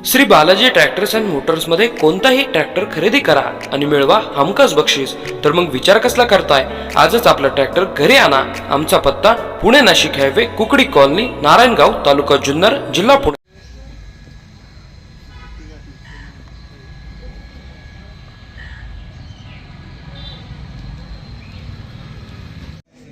Shri Balaji tractors and Motors मध्ये कोणताही tractor खरेदी करा आणि मिळवा हमखास बक्षीस. तर मग विचार कसला करताय, आजच आपला ट्रॅक्टर घरी आणा. आमचा पत्ता पुणे नाशिक हायवे, कुकडी कॉलनी, नारायणगाव, तालुका जुन्नर, जिल्हा पुणे.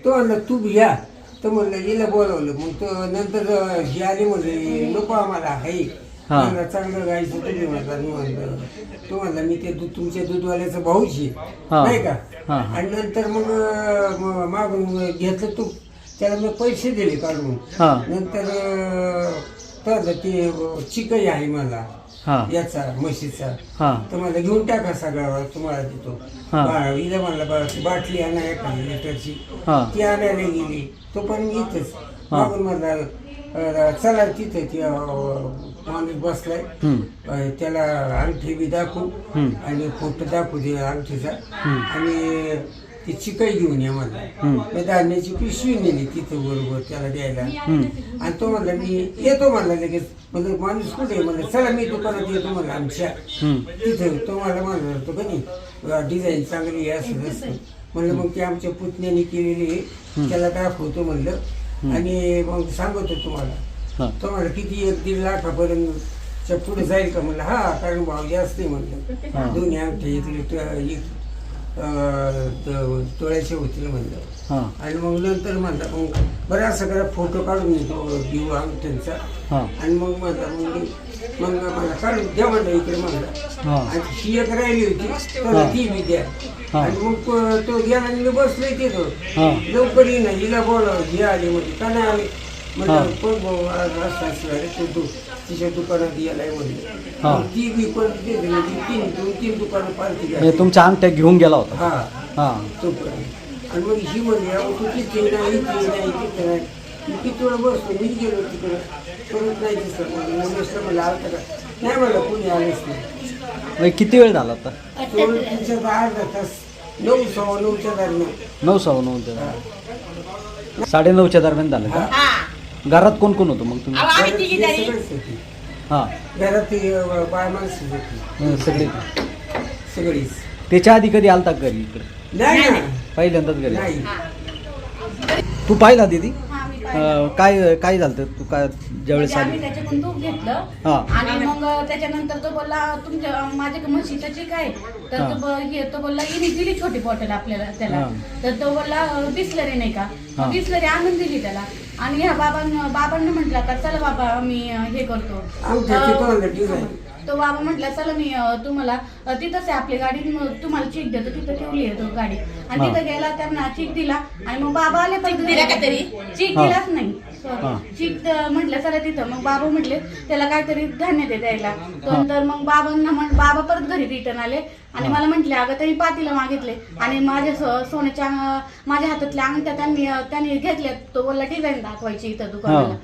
तो म्हणलं तू या, तर म्हणलं हिला बोलावलं. मग तो नंतर ही आली म्हणले नको आम्हाला हाई मला चांगलं गायचं तुम्ही म्हणला. मी म्हणलं तो म्हणला मी ते दूध तुमच्या दूधवाल्याचा भाऊची नाही का. आणि नंतर मग मागून घेतलं तू, त्याला मी पैसे दिले काढून. नंतर तर ते चिकई आहे मला याचा म्हशीचा, तर मला घेऊन टाका सगळा तुम्हाला देतो. हिला म्हणला बाटली आणा एखादी लिटरची, ती आणायला गेली. तो पण इथंच मागून म्हणला चला तिथं ती माणूस बसलाय, त्याला अंगठी बी दाखवू आणि फोटो दाखवू दे अंगठीचा, आणि ती चिकई घेऊन या म्हणला. धान्याची पिशवी नेली तिथं बरोबर त्याला द्यायला. आणि तो म्हणला मी येतो म्हणला लगेच. म्हणजे माणूस कुठे म्हणलं चला मी दुकानात येतो म्हणलं आमच्या तिथं. तो मला म्हणत होतो का नाही डिझाईन चांगली असं असं म्हणलं. मग ते आमच्या पुतण्याने केलेली त्याला दाखवतो म्हणलं. आणि मग सांगतो तुम्हाला. तो म्हणलं किती 1-1.5 लाखापर्यंत पुढे जाईल का म्हणलं. हा कारण भाव जास्त आहे म्हणलं. दोन्ही अंगठे एक तोळ्याचे होतील म्हणलं. आणि मग नंतर म्हणता मग बरं असं करा फोटो काढून देऊ अंगठ्यांचा. आणि मग म्हणता मग मला काढून द्या म्हणलं इकडे म्हणलं. आणि ही एक राहिली होती तर ती मी द्या. आणि मग तो गेला आणि मी बसलोय तिथं. लवकर ये ना हिला बोलावं, ही आली म्हणजे का नाही आली म्हणलं. कोण भाऊ रस्ता असला तो तिच्या दुकानात यायला म्हणलं. ती बी पण तीन दुकानं पालती तुमच्या अंगठ्या घेऊन गेला होता. तो पण. आणि मग ही म्हणली तू तिथे नाही तिथे नाही. मी किती वेळ बसलो, मी गेलो तिकडं परत नाही दिसलं. नमस्कार म्हणलं आलता का नाही म्हणलं कोणी आलेच नाही. किती वेळ झाला आता? तुमचा अर्धा तास 9:15 दरम्यान. 9:15 9:30 दरम्यान झालं का? घरात कोण कोण होतं मग तुम्ही? घरात बाय माणसं होती सगळीच. त्याच्या आधी कधी आलता घरी इकडे? नाही पहिल्यांदाच घरी. नाही. तू पाहिला दीदी? काय काय झालं तू काय ज्यावेळेस आम्ही त्याच्याकडून दूध घेतलं आणि मग त्याच्यानंतर तो बोलला तुमच्या माझ्या म्हशीचं जे काय तर तो बोलला हिने दिली छोटी बॉटल आपल्याला त्याला. तर तो बोलला बिस्लरी नाही का, बिस्लरी आणून दिली त्याला. आणि ह्या बाबांना म्हटलं का चला बाबा मी हे करतो. तो बाबा म्हटलं चला मी तुम्हाला तिथंच आहे आपली गाडी, तुम्हाला चीक देतो. तिथं ठेवली आहे तो गाडी. आणि तिथं गेला त्यांना चीक दिला. आणि मग बाबा आले पण चीक दिलाच नाही. चीक म्हटलं चला तिथं. मग बाबा म्हटले त्याला काहीतरी धान्य दे द्यायला. नंतर मग बाबा परत घरी रिटर्न आले आणि मला म्हटले अगं त्यांनी पातीला मागितले आणि माझ्या सोन्याच्या माझ्या हातातल्या अंगठ्या त्यांनी घेतल्या. तो बोलला डिझाईन दाखवायची इथं दुकानाला.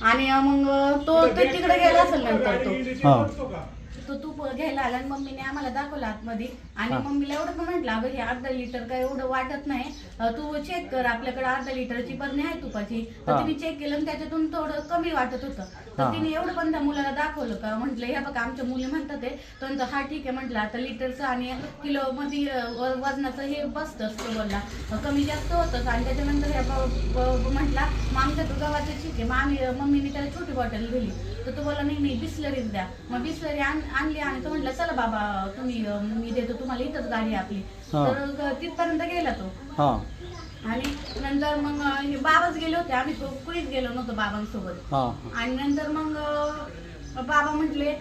आणि मग तो तिकडे गेला असेल नंतर तो तूप घ्यायला आला. आणि मम्मीने आम्हाला दाखवला आतमध्ये. आणि मम्मीला एवढं पण म्हटलं अगं हे 1/2 लिटर काय एवढं वाटत नाही, तू चेक कर आपल्याकडे 1/2 लिटरची बरणी आहे तुपाची. तर तिने चेक केलं आणि त्याच्यातून थोडं कमी वाटत होतं. तर तिने एवढं पण त्या मुलाला दाखवलं का म्हटलं हे बघा आमच्या मुली म्हणतात ते. तर हा ठीक आहे म्हटलं आता लिटरचं आणि किलो मध्ये वजनाचं हे बसतं असतं बोलला, कमी जास्त होतंच. आणि त्याच्यानंतर हे म्हटला मग आमच्या तो गव्हाचं ठीक आहे. मग मम्मीने त्याला छोटी बॉटल दिली. तर तो बोला नाही बिस्लरीच द्या. मग बिस्लरी आणली. आणि तो म्हटलं चला बाबा तुम्ही मी देतो तुम्हाला, इथंच गाडी आपली. तर तिथपर्यंत गेला तो. आणि नंतर मग बाबाच गेले होते, आम्ही कुणीच गेलो नव्हतो बाबांसोबत. आणि नंतर मग बाबा म्हटले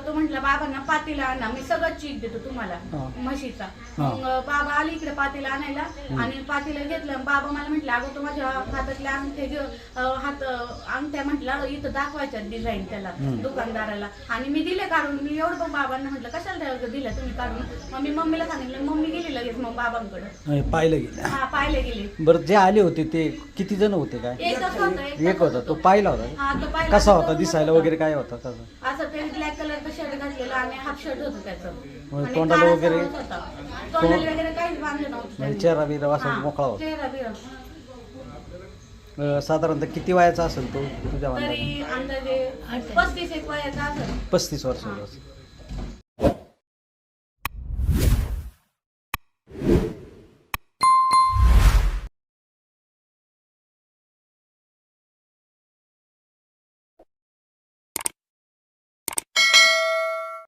तो म्हटला बाबांना पातीला आणा, मी सगळं चीक देतो तुम्हाला म्हशीचा. मग बाबा आले इकडे पातीला आणायला. आणि पातीला घेतलं. बाबा मला म्हटलं अगं तो माझ्या हातातल्या अंगठ्या म्हटलं इथं दाखवायच्या डिझाईन त्याला दुकानदाराला. आणि मी दिले काढून. मी एवढं पण बाबांना म्हटलं कशाला दिलं तुम्ही काढून. मग मी मम्मीला सांगितलं. मम्मी गेली लगेच मग बाबांकडे पाहिलं गेलं. पाहिले गेले. बरं जे आले होते ते किती जण होते? काय एक होता? तो पाहिला होता? कसा होता दिसायला वगैरे? काय होता असं ते ब्लॅक कलरचं शर्ट घातलेलं आणि हाफ शर्ट होतं त्याचं. तोंडाला वगैरे तोंडाला वगैरे काहीच बांधलं नव्हतं. चेहरा बिरा असा मोकळा होता. चेहरा बिरा साधारणतः किती वयाचा असेल तो तुझ्या अंदाजे? तरी अंदाजे 35 एक वयाचा असेल. 35 वर्षाचा असेल.